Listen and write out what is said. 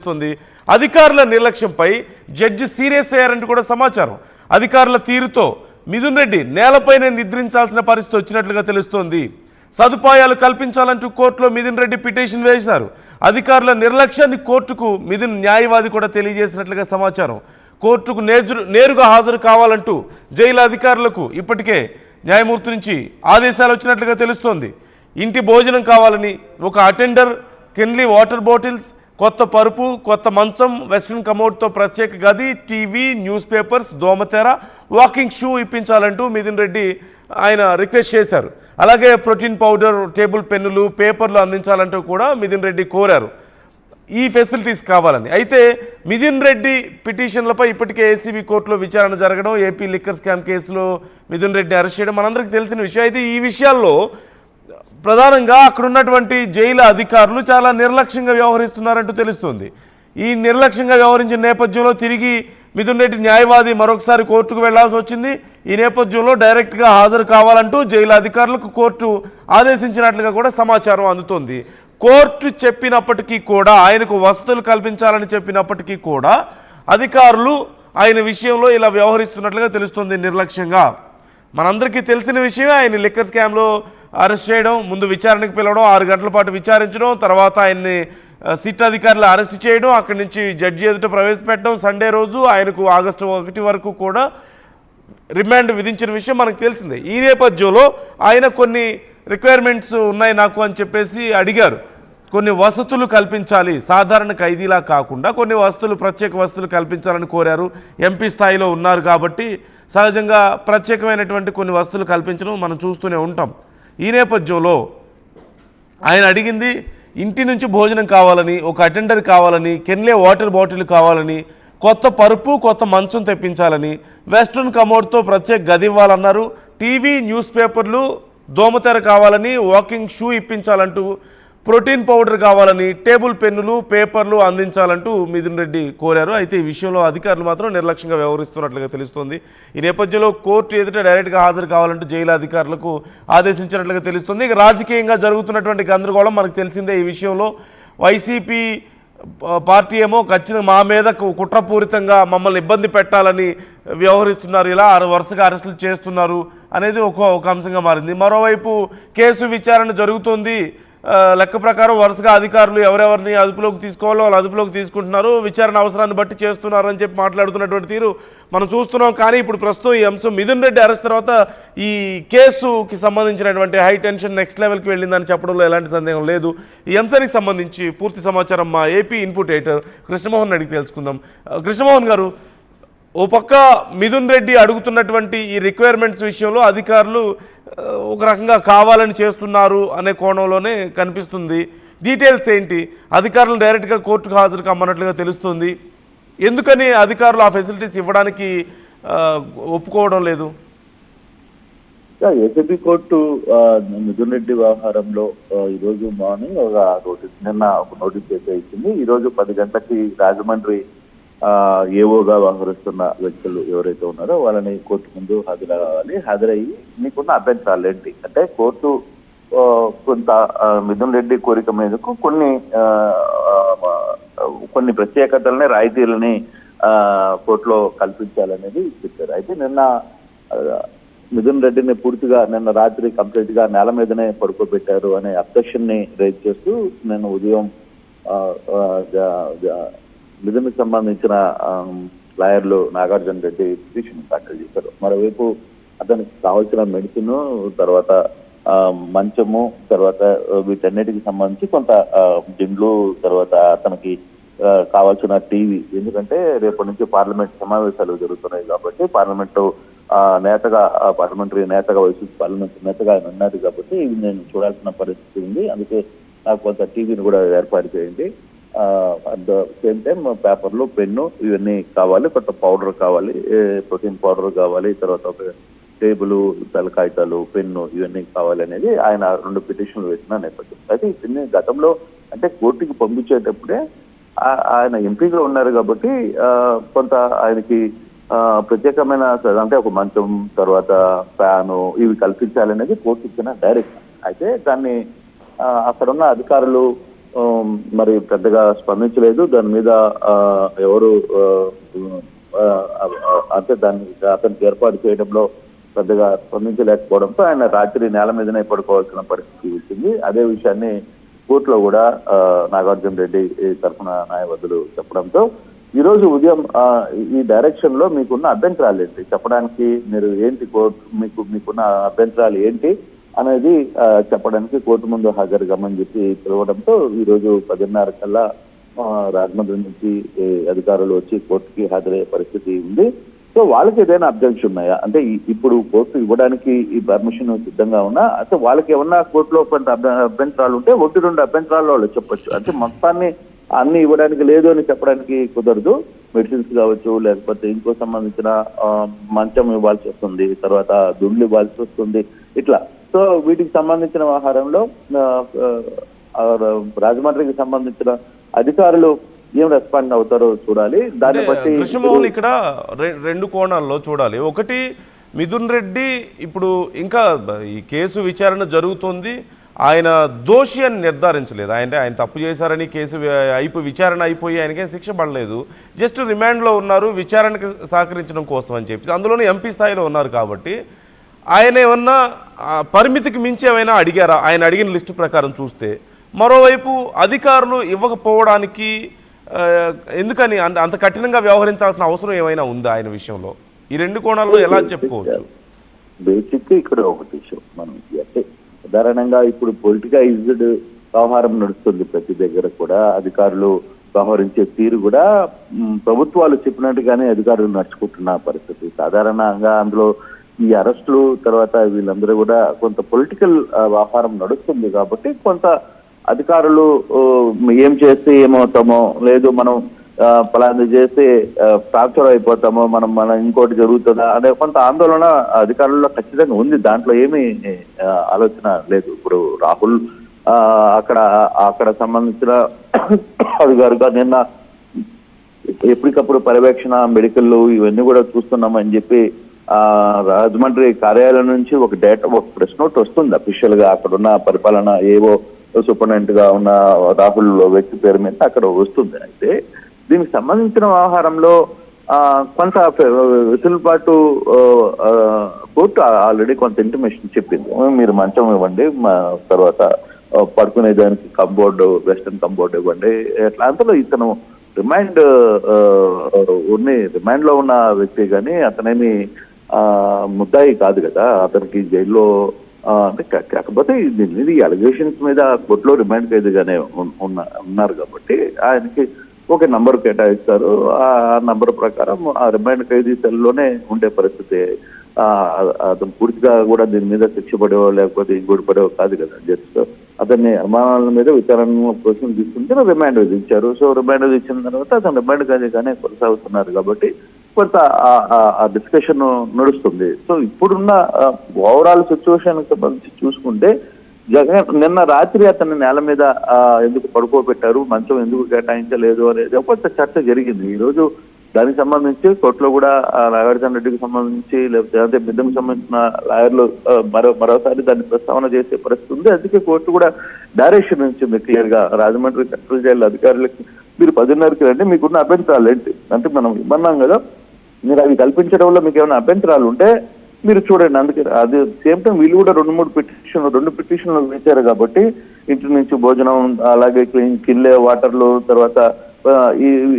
చేస్తుంది. అధికారుల నిర్లక్ష్యంపై judge serious అయ్యారంటూ కూడా సమాచారం. అధికారుల తీరుతో మిథున్ రెడ్డి నేలపైనే నిద్రించాల్సిన పరిస్థితి వచ్చినట్లుగా తెలుస్తోంది. సదుపాయాలు కల్పించాలంటూ కోర్టులో మిథున్ రెడ్డి పిటిషన్ వేశారు. అధికారుల నిర్లక్ష్యాన్ని కోర్టుకు మిథున్ న్యాయవాది కూడా తెలియజేసినట్లుగా సమాచారం. కోర్టుకు నేరుగా హాజరు కావాలంటూ జైలు అధికారులకు ఇప్పటికే న్యాయమూర్తి నుంచి ఆదేశాలు వచ్చినట్లుగా తెలుస్తోంది. ఇంటి భోజనం కావాలని, ఒక అటెండర్, కెన్లీ వాటర్ బాటిల్స్, కొత్త పరుపు, కొత్త మంచం, వెస్ట్రన్ కమోడ్తో ప్రత్యేక గది, టీవీ, న్యూస్ పేపర్స్, దోమతెర, వాకింగ్ షూ ఇప్పించాలంటూ మిథున్ రెడ్డి ఆయన రిక్వెస్ట్ చేశారు. అలాగే ప్రోటీన్ పౌడర్, టేబుల్ పెన్నులు, పేపర్లు అందించాలంటూ కూడా మిథున్ రెడ్డి కోరారు. ఈ ఫెసిలిటీస్ కావాలని. అయితే మిథున్ రెడ్డి పిటిషన్లపై ఇప్పటికే ఏసీబీ కోర్టులో విచారణ జరగడం, ఏపీ లిక్కర్ స్కామ్ కేసులో మిథున్ రెడ్డిని అరెస్ట్ చేయడం మనందరికీ తెలిసిన విషయం. అయితే ఈ విషయాల్లో ప్రధానంగా అక్కడ ఉన్నటువంటి జైలు అధికారులు చాలా నిర్లక్ష్యంగా వ్యవహరిస్తున్నారంటూ తెలుస్తుంది. ఈ నిర్లక్ష్యంగా వ్యవహరించిన నేపథ్యంలో తిరిగి మిథున్ రెడ్డి న్యాయవాది మరొకసారి కోర్టుకు వెళ్లాల్సి వచ్చింది. ఈ నేపథ్యంలో డైరెక్ట్గా హాజరు కావాలంటూ జైలు అధికారులకు కోర్టు ఆదేశించినట్లుగా కూడా సమాచారం అందుతోంది. కోర్టు చెప్పినప్పటికీ కూడా, ఆయనకు వసతులు కల్పించాలని చెప్పినప్పటికీ కూడా అధికారులు ఆయన విషయంలో ఇలా వ్యవహరిస్తున్నట్లుగా తెలుస్తుంది నిర్లక్ష్యంగా. మనందరికీ తెలిసిన విషయమే, ఆయన లిక్కర్ స్కామ్లో అరెస్ట్ చేయడం, ముందు విచారణకు పిలవడం, 6 గంటల పాటు విచారించడం, తర్వాత ఆయన్ని సిట్ అధికారులు అరెస్ట్ చేయడం, అక్కడి నుంచి జడ్జి ఎదుట ప్రవేశపెట్టడం, సండే రోజు ఆయనకు ఆగస్టు 1 వరకు కూడా రిమాండ్ విధించిన విషయం మనకు తెలిసిందే. ఈ నేపథ్యంలో ఆయన కొన్ని రిక్వైర్మెంట్స్ ఉన్నాయి నాకు అని చెప్పేసి అడిగారు. కొన్ని వసతులు కల్పించాలి, సాధారణ ఖైదీలా కాకుండా కొన్ని వసతులు, ప్రత్యేక వసతులు కల్పించాలని కోరారు. ఎంపీ స్థాయిలో ఉన్నారు కాబట్టి సహజంగా ప్రత్యేకమైనటువంటి కొన్ని వసతులు కల్పించడం మనం చూస్తూనే ఉంటాం. ఈ నేపథ్యంలో ఆయన అడిగింది ఇంటి నుంచి భోజనం కావాలని, ఒక అటెండర్ కావాలని, కెన్లే వాటర్ బాటిల్ కావాలని, కొత్త పరుపు, కొత్త మంచం తెప్పించాలని, వెస్ట్రన్ కమోడ్తో ప్రత్యేక గది ఇవ్వాలన్నారు. టీవీ, న్యూస్ పేపర్లు, దోమతెర కావాలని, వాకింగ్ షూ ఇప్పించాలంటూ, ప్రోటీన్ పౌడర్ కావాలని, టేబుల్ పెన్నులు, పేపర్లు అందించాలంటూ మిథున్ రెడ్డి కోరారు. అయితే ఈ విషయంలో అధికారులు మాత్రం నిర్లక్ష్యంగా వ్యవహరిస్తున్నట్లుగా తెలుస్తోంది. ఈ నేపథ్యంలో కోర్టు ఎదుట డైరెక్ట్గా హాజరు కావాలంటూ జైలు అధికారులకు ఆదేశించినట్లుగా తెలుస్తుంది. ఇక రాజకీయంగా జరుగుతున్నటువంటి గందరగోళం మనకు తెలిసిందే. ఈ విషయంలో వైసీపీ పార్టీ ఏమో ఖచ్చితంగా మా మీద కుట్రపూరితంగా మమ్మల్ని ఇబ్బంది పెట్టాలని వ్యవహరిస్తున్నారు, ఇలా వరుసగా అరెస్టులు చేస్తున్నారు అనేది ఒక అంశంగా మారింది. మరోవైపు కేసు విచారణ జరుగుతోంది. లెక్క ప్రకారం వరుసగా అధికారులు ఎవరెవరిని అదుపులోకి తీసుకోవాలో వాళ్ళు అదుపులోకి తీసుకుంటున్నారు, విచారణ అవసరాన్ని బట్టి చేస్తున్నారు అని చెప్పి మాట్లాడుతున్నటువంటి తీరు మనం చూస్తున్నాం. కానీ ఇప్పుడు ప్రస్తుతం ఈ అంశం మిథున్ రెడ్డి అరెస్ట్ తర్వాత ఈ కేసుకి సంబంధించినటువంటి హై టెన్షన్ నెక్స్ట్ లెవెల్కి వెళ్ళిందని చెప్పడంలో ఎలాంటి సందేహం లేదు. ఈ అంశానికి సంబంధించి పూర్తి సమాచారం మా ఏపీ ఇన్పుట్ ఎడిటర్ కృష్ణమోహన్ అడిగి తెలుసుకుందాం. కృష్ణమోహన్ గారు, ఓ పక్క మిథున్ రెడ్డి అడుగుతున్నటువంటి ఈ రిక్వైర్మెంట్స్ విషయంలో అధికారులు ఒక రకంగా కావాలని చేస్తున్నారు అనే కోణంలోనే కనిపిస్తుంది. డీటెయిల్స్ ఏంటి? అధికారులను డైరెక్ట్గా కోర్టుకు హాజరు కమ్మన్నట్లుగా తెలుస్తుంది. ఎందుకని అధికారులు ఆ ఫెసిలిటీస్ ఇవ్వడానికి ఒప్పుకోవడం లేదు? ఏసీబీ కోర్టు మిథున్ రెడ్డి వ్యవహారంలో ఈరోజు మార్నింగ్ నిన్న ఒక నోటీస్ అయితే ఇచ్చింది. ఈరోజు 10 గంటలకి రాజమండ్రి ఏవోగా వ్యవహరిస్తున్న వ్యక్తులు ఎవరైతే ఉన్నారో వాళ్ళని కోర్టు ముందు హాజరవ్వాలి. హాజరయ్యి మీకున్న అభ్యంతరాలు ఏంటి అంటే, కోర్టు కొంత మిథున్ రెడ్డి కోరిక మీదకు కొన్ని ప్రత్యేకతలని, రాయితీలని కోర్టులో కల్పించాలనేది చెప్పారు. అయితే నిన్న మిథున్ రెడ్డిని పూర్తిగా నిన్న రాత్రి కంప్లీట్ గా నేల మీదనే పడుకోబెట్టారు అనే అబ్జెక్షన్ ని రైజ్ చేస్తూ నేను ఉదయం మిథున్కి సంబంధించిన లాయర్లు నాగార్జున రెడ్డి పిటిషన్ దాఖలు చేశారు. మరోవైపు అతనికి కావాల్సిన మెడిసిన్, తర్వాత మంచము, తర్వాత వీటన్నిటికి సంబంధించి కొంత దిండ్లు, తర్వాత అతనికి కావాల్సిన టీవీ, ఎందుకంటే రేపటి నుంచి పార్లమెంట్ సమావేశాలు జరుగుతున్నాయి కాబట్టి పార్లమెంటు నేతగా, పార్లమెంటరీ నేతగా, వైసీపీ పార్లమెంట్ నేతగా ఆయన ఉన్నారు కాబట్టి ఇవి నేను చూడాల్సిన పరిస్థితి ఉంది. అందుకే నాకు కొంత టీవీని కూడా ఏర్పాటు చేయండి. అట్ ద సేమ్ టైం పేపర్లు, పెన్ను ఇవన్నీ కావాలి, కొత్త పౌడర్ కావాలి, ప్రోటీన్ పౌడర్ కావాలి, తర్వాత ఒక టేబుల్, కాగితాలు, పెన్ను ఇవన్నీ కావాలి అనేది ఆయన 2 పిటిషన్లు వేసిన నేపథ్యం. అయితే ఇవన్నీ గతంలో అంటే కోర్టుకి పంపించేటప్పుడే ఆయన ఎంపీగా ఉన్నారు కాబట్టి కొంత ఆయనకి ప్రత్యేకమైన అంటే ఒక మంచం, తర్వాత ఫ్యాను ఇవి కల్పించాలనేది కోర్టు ఇచ్చిన డైరెక్షన్. అయితే దాన్ని అక్కడున్న అధికారులు మరి పెద్దగా స్పందించలేదు. దాని మీద ఎవరు అంటే అతనికి ఏర్పాటు చేయడంలో పెద్దగా స్పందించలేకపోవడంతో ఆయన రాత్రి నేల మీదనే పడుకోవాల్సిన పరిస్థితి వచ్చింది. అదే విషయాన్ని కోర్టులో కూడా నాగార్జున రెడ్డి తరఫున న్యాయవాదులు చెప్పడంతో ఈ రోజు ఉదయం ఈ డైరెక్షన్ లో మీకున్న అభ్యంతరాలు ఏంటి చెప్పడానికి, మీరు ఏంటి మీకున్న అభ్యంతరాలు ఏంటి అనేది చెప్పడానికి కోర్టు ముందు హాజరు కమ్మని చెప్పి పిలవడంతో ఈ రోజు 10:30 కల్లా రాజమండ్రి నుంచి అధికారులు వచ్చి కోర్టుకి హాజరయ్యే పరిస్థితి ఉంది. సో వాళ్ళకి ఏదైనా అబ్జెక్షన్ ఉన్నాయా అంటే ఇప్పుడు కోర్టు ఇవ్వడానికి ఈ పర్మిషన్ సిద్ధంగా ఉన్నా అంటే వాళ్ళకి ఏమన్నా కోర్టులో కొంత అభ్యంతరాలు ఉంటే 1-2 అభ్యంతరాలు వాళ్ళు చెప్పొచ్చు. అంటే మొత్తాన్ని అన్ని ఇవ్వడానికి లేదు అని చెప్పడానికి కుదరదు. మెడిసిన్స్ కావచ్చు, లేకపోతే ఇంకో సంబంధించిన మంచం ఇవ్వాల్సి వస్తుంది, తర్వాత దుండ్లు ఇవ్వాల్సి వస్తుంది, ఇట్లా. సో వీటికి సంబంధించిన వ్యవహారంలో రాజమండ్రికి సంబంధించిన అధికారులు ఏం రెస్పాండ్ అవుతారో చూడాలి. దాన్ని బట్టి కృష్ణమోహన్ ఇక్కడ రెండు కోణాల్లో చూడాలి. ఒకటి, మిథున్ రెడ్డి ఇప్పుడు ఇంకా ఈ కేసు విచారణ జరుగుతోంది, ఆయన దోషి అని నిర్ధారించలేదు. ఆయన తప్పు చేశారని కేసు విచారణ అయిపోయి ఆయనకే శిక్ష పడలేదు, జస్ట్ రిమాండ్లో ఉన్నారు విచారణకు సహకరించడం కోసం అని చెప్పి. అందులోనే ఎంపీ స్థాయిలో ఉన్నారు కాబట్టి ఆయన ఏమన్నా పరిమితికి మించి ఏమైనా అడిగారా ఆయన అడిగిన లిస్టు ప్రకారం చూస్తే? మరోవైపు అధికారులు ఇవ్వకపోవడానికి ఎందుకని అంత కఠినంగా వ్యవహరించాల్సిన అవసరం ఏమైనా ఉందా ఆయన విషయంలో? ఈ రెండు కోణాల్లో ఎలా చెప్పుకోవచ్చు? బేసిక్ ఇక్కడ ఒకటి విషయం, మనం అంటే సాధారణంగా ఇప్పుడు పొలిటికైజ్డ్ వ్యవహారం నడుస్తుంది ప్రతి దగ్గర కూడా. అధికారులు వ్యవహరించే తీరు కూడా ప్రభుత్వాలు చెప్పినట్టుగానే అధికారులు నడుచుకుంటున్న పరిస్థితి. సాధారణంగా అందులో ఈ అరెస్టులు తర్వాత వీళ్ళందరూ కూడా కొంత పొలిటికల్ వ్యవహారం నడుస్తుంది కాబట్టి కొంత అధికారులు ఏం చేస్తే ఏమవుతామో, లేదు మనం పలానా చేస్తే ఫ్రాక్చర్ అయిపోతామో, మనం ఇంకోటి జరుగుతుందా అనే కొంత ఆందోళన అధికారుల్లో ఖచ్చితంగా ఉంది. దాంట్లో ఏమీ ఆలోచన లేదు. ఇప్పుడు రాహుల్ అక్కడ సంబంధించిన అధికారుగా నిన్న ఎప్పటికప్పుడు పర్యవేక్షణ, మెడికల్ ఇవన్నీ కూడా చూస్తున్నామని చెప్పి రాజమండ్రి కార్యాలయం నుంచి ఒక ప్రెస్ నోట్ వస్తుంది అఫీషియల్ గా. అక్కడ ఉన్న పరిపాలన ఏవో సూపరింటెండెంట్ గా ఉన్న రాహుల్ వ్యక్తి పేరు మీద అక్కడ వస్తుంది. అయితే దీనికి సంబంధించిన వ్యవహారంలో కొంత వెసులుబాటు కోర్టు ఆల్రెడీ కొంత ఇంటిమేషన్ చెప్పింది. మీరు మంచం ఇవ్వండి, తర్వాత పడుకునే దానికి కంబోర్డు, వెస్టర్న్ కంబోర్డు ఇవ్వండి. ఎట్లా అంతలో ఇతను రిమాండ్ లో ఉన్న వ్యక్తి కానీ అతనేమి ముద్దాయి కాదు కదా, అతనికి జైల్లో అంటే కాకపోతే ఇది అలిగేషన్స్ మీద కోర్టులో రిమాండ్ ఖైదీగానే ఉన్నారు కాబట్టి ఆయనకి ఒక నంబర్ కేటాయిస్తారు. ఆ నంబర్ ప్రకారం ఆ రిమాండ్ ఖైదీ సెల్లోనే ఉండే పరిస్థితి. అతను పూర్తిగా కూడా దీని మీద శిక్ష పడేవో లేకపోతే ఇంకోటి పడేవో కాదు కదా. జస్ట్ అతన్ని అనుమానాల మీద విచారణ కోసం తీసుకుంటే రిమాండ్ విధించారు. సో రిమాండ్ విధించిన తర్వాత అతను రిమాండ్ ఖైదీగానే కొనసాగుతున్నారు కాబట్టి కొంత ఆ డిస్కషన్ నడుస్తుంది. సో ఇప్పుడున్న ఓవరాల్ సిచ్యువేషన్ సంబంధించి చూసుకుంటే నిన్న రాత్రి అతన్ని నేల మీద ఎందుకు పడుకోబెట్టారు, మంచం ఎందుకు కేటాయించలేదు అనేది కొంత చర్చ జరిగింది. ఈ రోజు దానికి సంబంధించి కోర్టులో కూడా నాగార్జున రెడ్డికి సంబంధించి లేకపోతే బిడ్డకు సంబంధించిన లాయర్లు మరోసారి దాన్ని ప్రస్తావన చేసే పరిస్థితి ఉంది. అందుకే కోర్టు కూడా డైరెక్షన్ ఇచ్చింది క్లియర్ గా రాజమండ్రి సెంట్రల్ జైలు అధికారులకి, మీరు 10:30కి రండి, మీకున్న అభ్యంతరాలు ఏంటి అంటే మనం ఇమ్మన్నాం కదా, మీరు అవి కల్పించడంలో మీకు ఏమైనా అభ్యంతరాలు ఉంటే మీరు చూడండి. అందుకే అది సేమ్ టైం వీళ్ళు కూడా 2 పిటిషన్లు వేశారు కాబట్టి ఇంటి నుంచి భోజనం, అలాగే క్లీన్ వాటర్లు, తర్వాత ఈ